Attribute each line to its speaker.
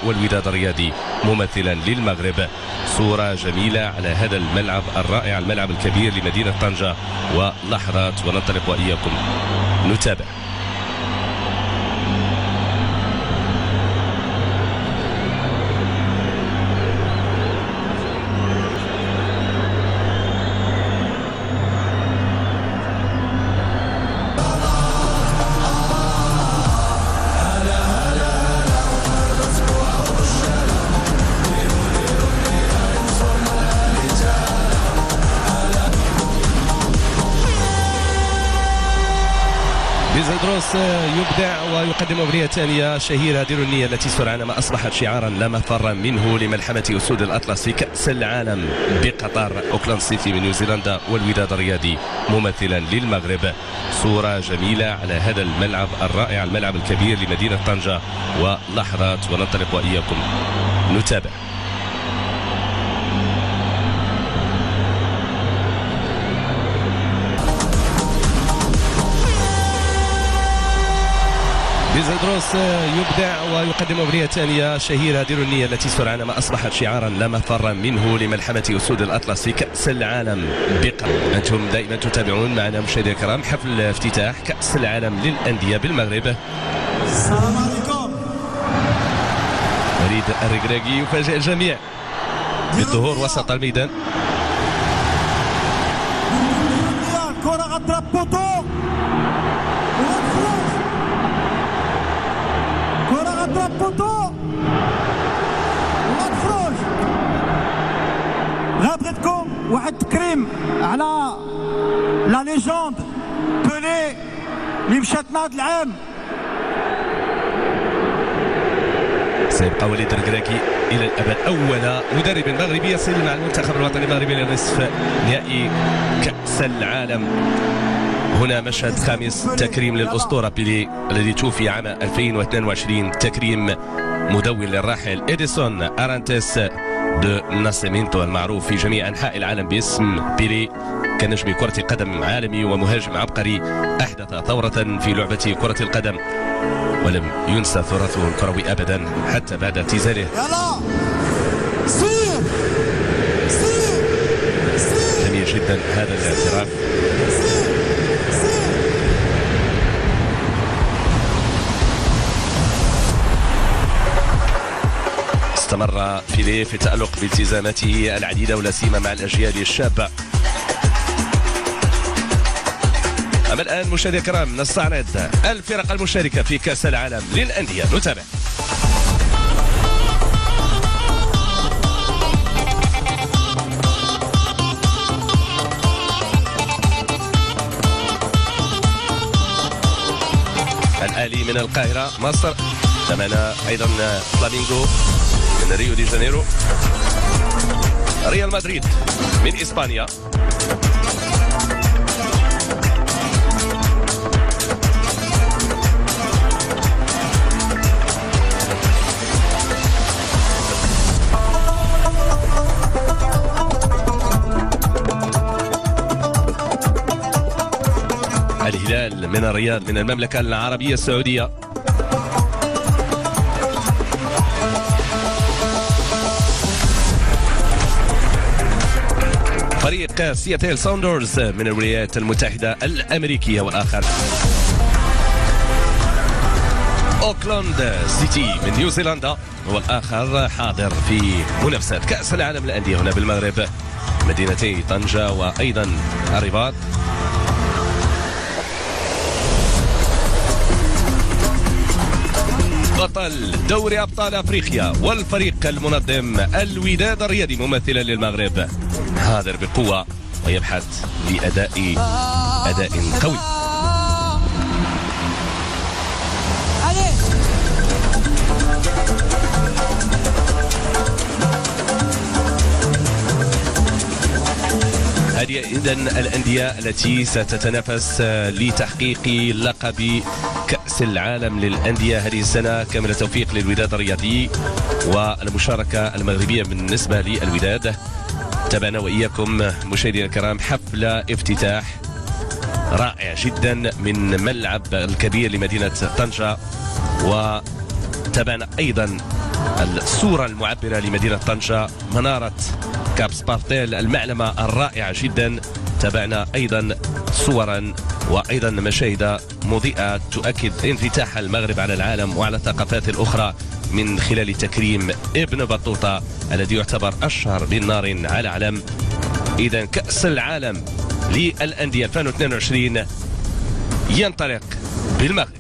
Speaker 1: والوداد الرياضي ممثلا للمغرب. صورة جميلة على هذا الملعب الرائع، الملعب الكبير لمدينة طنجة، ولحظات وننطلق وإياكم نتابع. بيزيدروس يبدع ويقدم أغنية ثانية شهيرة ديروا النية التي سرعان ما أصبحت شعارا لا مفر منه لملحمة أسود الأطلس في كأس العالم بقطر. أوكلاند سيتي من نيوزيلندا والوداد الرياضي ممثلا للمغرب. صورة جميلة على هذا الملعب الرائع، الملعب الكبير لمدينة طنجة، ولحظات وننطلق وإياكم نتابع. بيزيدروس يبدع ويقدم أغنية ثانية شهيرة ديروا النية التي سرعان ما أصبحت شعارا لا مفر منه لملحمة أسود الأطلس في كأس العالم بقطر. أنتم دائما تتابعون معنا مشاهدينا الكرام حفل افتتاح كأس العالم للأندية بالمغرب.
Speaker 2: السلام عليكم.
Speaker 1: وليد الركراكي يفاجئ الجميع بالظهور وسط الميدان.
Speaker 2: الكرة غتضرب بوطو وغتخرج، الكرة غتضرب بوطو وغتخرج. غنبغيتكم واحد التكريم على لا ليجوند بيلي اللي مشات لنا هذا العام.
Speaker 1: سيبقى وليد الركراكي الى الابد اول مدرب مغربي يصل مع المنتخب الوطني المغربي لنصف نهائي كاس العالم. هنا مشهد خامس، تكريم للاسطوره بيلي الذي توفي عام 2022، تكريم مدون للراحل اديسون ارانتيس دو ناسيمينتو المعروف في جميع انحاء العالم باسم بيلي. كنجم كرة القدم عالمي ومهاجم عبقري أحدث ثورة في لعبة كرة القدم، ولم ينسى تراثه الكروي أبدا حتى بعد اعتزاله. جميل جدا هذا الاعتراف. استمر بيلي في التألق بالتزاماته العديدة ولا سيما مع الأجيال الشابة. أما الآن مشاهدينا الكرام نستعرض الفرق المشاركة في كأس العالم للأندية، نتابع. الأهلي من القاهرة مصر، معنا أيضا فلامينغو من ريو دي جانيرو، ريال مدريد من إسبانيا، الهلال من الرياض من المملكة العربية السعودية، فريق سياتل ساوندرز من الولايات المتحدة الأمريكية، والآخر أوكلاند سيتي من نيوزيلندا، والآخر حاضر في منافسة كأس العالم للأندية هنا بالمغرب، مدينتي طنجة وأيضا الرباط. بطل دوري أبطال أفريقيا والفريق المنظم الوداد الرياضي ممثلا للمغرب، حاضر بقوة ويبحث لأداء قوي. هذه إذن الأندية التي ستتنافس لتحقيق لقب كأس العالم للأندية هذه السنة. كامل التوفيق للوداد الرياضي والمشاركة المغربية بالنسبة للوداد. تابعنا وإياكم مشاهدينا الكرام حفل افتتاح رائع جدا من ملعب الكبير لمدينة طنجة، وتابعنا أيضا الصورة المعبرة لمدينة طنجة، منارة كاب سبارتيل، المعلمة الرائعة جدا. تابعنا أيضا صورا وأيضا مشاهد مضيئة تؤكد انفتاح المغرب على العالم وعلى الثقافات الأخرى من خلال تكريم ابن بطوطة الذي يعتبر أشهر من نار على علم. إذا كأس العالم للأندية 2022 ينطلق بالمغرب.